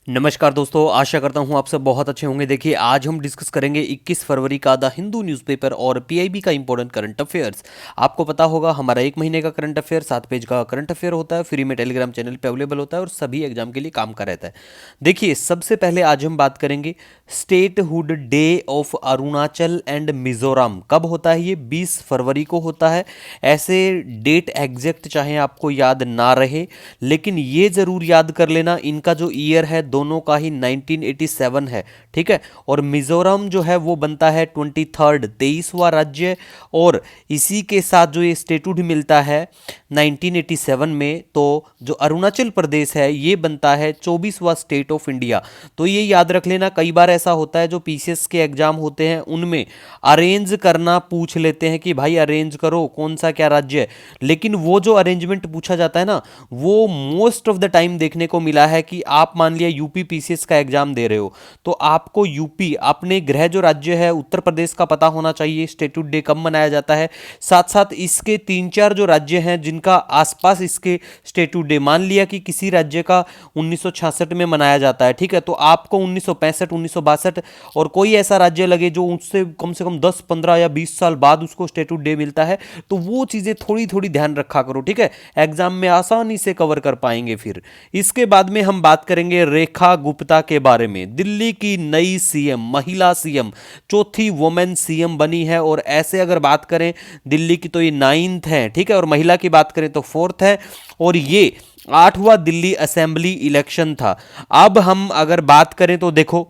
नमस्कार दोस्तों, आशा करता हूँ आप सब बहुत अच्छे होंगे। देखिए, आज हम डिस्कस करेंगे 21 फरवरी का द हिंदू न्यूज़पेपर और पीआईबी का इंपॉर्टेंट करंट अफेयर्स। आपको पता होगा हमारा एक महीने का करंट अफेयर 7 पेज का करंट अफेयर होता है, फ्री में टेलीग्राम चैनल पे अवेलेबल होता है और सभी एग्जाम के लिए काम का रहता है। देखिए, सबसे पहले आज हम बात करेंगे statehood day of Arunachal and Mizoram. कब होता है ये? 20 फरवरी को होता है। ऐसे डेट एग्जैक्ट चाहे आपको याद ना रहे, लेकिन ये जरूर याद कर लेना, इनका जो ईयर है दोनों का ही 1987 है। ठीक है। और मिजोरम जो है वो बनता है 23rd 23वां राज्य। और इसी के साथ जो ये स्टेटहुड मिलता है 1987 में, तो जो अरुणाचल प्रदेश है ये बनता है 24वां स्टेट ऑफ इंडिया। तो ये याद रख लेना। कई बार ऐसा होता है जो पीसीएस के एग्जाम होते हैं उनमें अरेंज करना पूछ लेते हैं कि भाई अरेंज करो कौन सा क्या राज्य है, लेकिन वो जो अरेंजमेंट पूछा जाता है ना, वो मोस्ट ऑफ द टाइम देखने को मिला है कि आप मान लिया यूपी पीसीएस का एग्जाम दे रहे हो, तो आपको यूपी अपने गृह जो राज्य है उत्तर प्रदेश का पता होना चाहिए, स्टेट्यूट डे कब मनाया जाता है। साथ साथ इसके तीन चार जो राज्य हैं जिनका आसपास इसके स्टेट्यूट डे, मान लिया कि किसी राज्य का 1966 में मनाया जाता है, ठीक है, तो आपको 1965 1962 और कोई ऐसा राज्य लगे जो उससे कम से कम 10 15 या 20 साल बाद उसको स्टेट्यूट डे मिलता है, तो वो चीजें थोड़ी थोड़ी ध्यान रखा करो। ठीक है, एग्जाम में आसानी से कवर कर पाएंगे। फिर इसके बाद में हम बात करेंगे रेखा गुप्ता के बारे में। दिल्ली की नई सीएम, महिला सीएम, चौथी वुमेन सीएम बनी है। और ऐसे अगर बात करें दिल्ली की तो ये 9th है, ठीक है, और महिला की बात करें तो 4th है। और ये 8वां दिल्ली असेंबली इलेक्शन था। अब हम अगर बात करें तो देखो,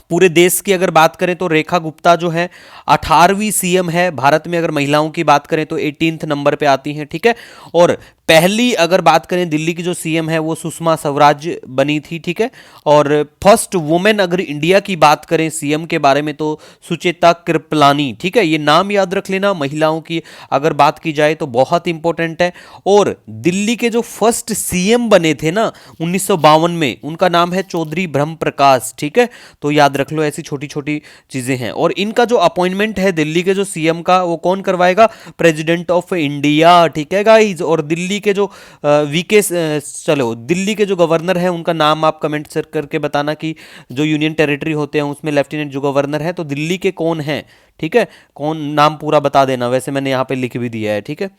पूरे देश की अगर बात करें तो रेखा गुप्ता जो है 18वीं सीएम है। भारत में अगर महिलाओं की बात करें तो 18th नंबर पे आती हैं। ठीक है। और पहली अगर बात करें दिल्ली की जो सीएम है वो सुषमा स्वराज बनी थी। ठीक है। और फर्स्ट वुमेन अगर इंडिया की बात करें सीएम के बारे में तो सुचेता कृपलानी। ठीक है, ये नाम याद रख लेना। महिलाओं की अगर बात की जाए तो बहुत इंपॉर्टेंट है। और दिल्ली के जो फर्स्ट सीएम बने थे ना 1952 में, उनका नाम है चौधरी ब्रह्म प्रकाश। ठीक है, तो याद रख लो, ऐसी छोटी छोटी चीजें हैं। और इनका जो अपॉइंटमेंट है दिल्ली के जो सीएम का, वो कौन करवाएगा? President of India. ठीक है गाइज। और दिल्ली के जो वीके, चलो दिल्ली के जो गवर्नर है उनका नाम आप कमेंट कर करके बताना कि जो यूनियन टेरिटरी होते हैं उसमें लेफ्टिनेंट जो गवर्नर है, तो दिल्ली के कौन है? ठीक है, कौन, नाम पूरा बता देना, वैसे मैंने यहां पे लिख भी दिया है। ठीक है।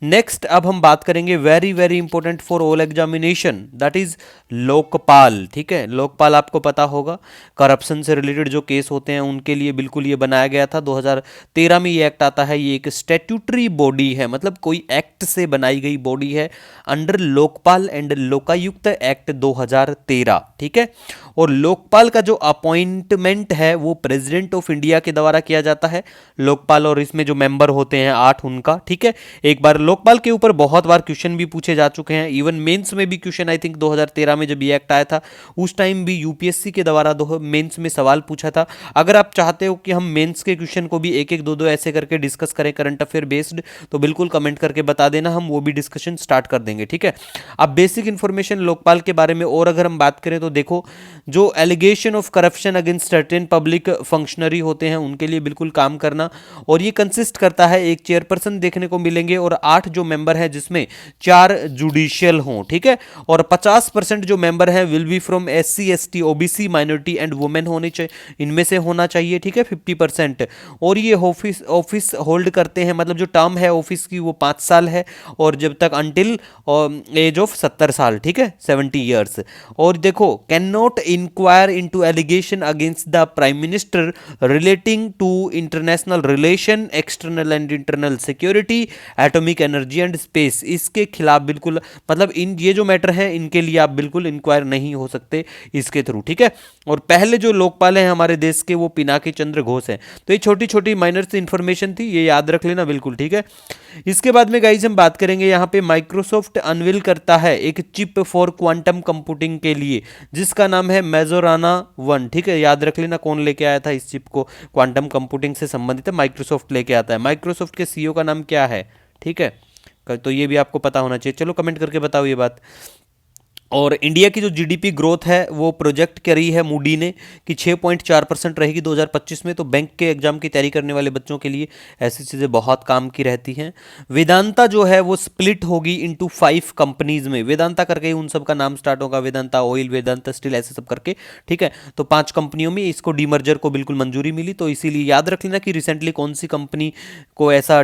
नेक्स्ट अब हम बात करेंगे very very important for all examination, that is Lokpal. ठीक है, लोकपाल आपको पता होगा, करप्शन से रिलेटेड जो केस होते हैं उनके लिए बिल्कुल ये बनाया गया था। 2013 में ये एक्ट आता है। ये एक स्टैट्यूटरी बॉडी है, मतलब कोई एक्ट से बनाई गई बॉडी है under Lokpal and Lokayukta act 2013। ठीक है। और लोकपाल का जो अपॉइंटमेंट है वो प्रेसिडेंट ऑफ इंडिया के द्वारा किया जाता है, लोकपाल। और इसमें जो मेंबर होते हैं 8 उनका। ठीक है, एक बार लोकपाल के ऊपर बहुत बार क्वेश्चन भी पूछे जा चुके हैं, इवन मेंस में भी क्वेश्चन, आई थिंक 2013 में जब ये एक्ट आया था उस टाइम भी यूपीएससी के द्वारा मेंस में सवाल पूछा था। अगर आप चाहते हो कि हम मेंस के क्वेश्चन को भी एक एक दो दो ऐसे करके डिस्कस करें करंट अफेयर बेस्ड, तो बिल्कुल कमेंट करके बता देना, हम वो भी डिस्कशन स्टार्ट कर देंगे। ठीक है। अब बेसिक इंफॉर्मेशन लोकपाल के बारे में और अगर हम बात करें तो देखो, जो allegation of corruption against certain public functionary होते हैं उनके लिए बिल्कुल काम करना। और ये कंसिस्ट करता है, एक चेयरपर्सन देखने को मिलेंगे और 8 जो मेंबर हैं जिसमें 4 जुडिशियल हों। ठीक है। और 50% जो मेंबर हैं will be from SC ST OBC minority and women होने चाहिए, इनमें से होना चाहिए। ठीक है, 50%। और ये ऑफिस होल्ड करते हैं, मतलब जो टर्म है ऑफिस की वो 5 साल है, और जब तक अंटिल एज ऑफ 70 साल। ठीक है, 70 ईयर्स। और देखो, can not inquire into allegation against the prime minister relating to international relation, external and internal security, atomic energy and space. इसके खिलाफ बिल्कुल, मतलब इन ये जो मैटर है इनके लिए आप बिल्कुल इंक्वायर नहीं हो सकते इसके थ्रू। ठीक है। और पहले जो लोकपाल हैं हमारे देश के वो पिनाकी चंद्र घोष हैं। तो ये छोटी छोटी माइनर सी इंफॉर्मेशन थी, ये याद रख लेना बिल्कुल। ठीक है। इसके बाद में गाइज हम बात करेंगे, यहाँ पे माइक्रोसॉफ्ट अनवील करता है एक चिप फॉर क्वांटम कंप्यूटिंग के लिए जिसका नाम है मेजोराना 1। ठीक है, याद रख लेना कौन लेके आया था इस चिप को, क्वांटम कंप्यूटिंग से संबंधित है, माइक्रोसॉफ्ट लेके आता है। माइक्रोसॉफ्ट के सीईओ का नाम क्या है? ठीक है, तो ये भी आपको पता होना चाहिए। चलो कमेंट करके बताओ ये बात। और इंडिया की जो जीडीपी ग्रोथ है वो प्रोजेक्ट करी है मूडी ने कि 6.4% रहेगी 2025 में। तो बैंक के एग्जाम की तैयारी करने वाले बच्चों के लिए ऐसी चीज़ें बहुत काम की रहती हैं। वेदांता जो है वो स्प्लिट होगी इनटू 5 कंपनीज में। वेदांता करके ही उन सब का नाम स्टार्ट होगा, वेदांता ऑयल, वेदांता स्टील, ऐसे सब करके, ठीक है। तो 5 कंपनियों में इसको डीमर्जर को बिल्कुल मंजूरी मिली। तो इसीलिए याद रख लेना कि रिसेंटली कौन सी कंपनी को ऐसा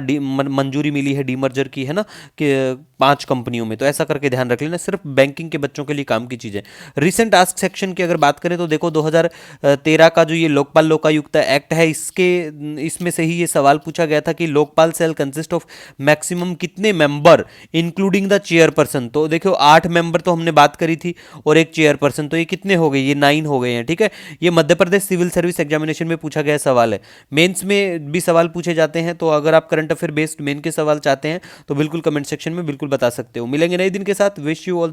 मंजूरी मिली है डीमर्जर की, है ना, कि 5 कंपनियों में। तो ऐसा करके ध्यान रख लेना, सिर्फ बैंकिंग के बच्चों के लिए काम की चीज़ है। रिसेंट आस्क सेक्शन की अगर बात करें तो देखो 2013 का जो ये लोकपाल लोकायुक्त एक्ट है, इसमें से ही ये सवाल पूछा गया था कि Lokpal cell consist of maximum कितने मेंबर इंक्लूडिंग द चेयरपर्सन। तो देखो 8 मेंबर तो हमने बात करी थी और एक चेयरपर्सन, तो ये कितने हो गए, ये 9 हो गए हैं, ठीक है। ये Madhya Pradesh civil service examination में पूछा गया सवाल है। मेंस में भी सवाल पूछे जाते हैं। तो अगर आप करंट अफेयर बेस्ड मेन के सवाल चाहते हैं तो बिल्कुल कमेंट सेक्शन में बिल्कुल बता सकते हो। मिलेंगे नए दिन के साथ। Wish you all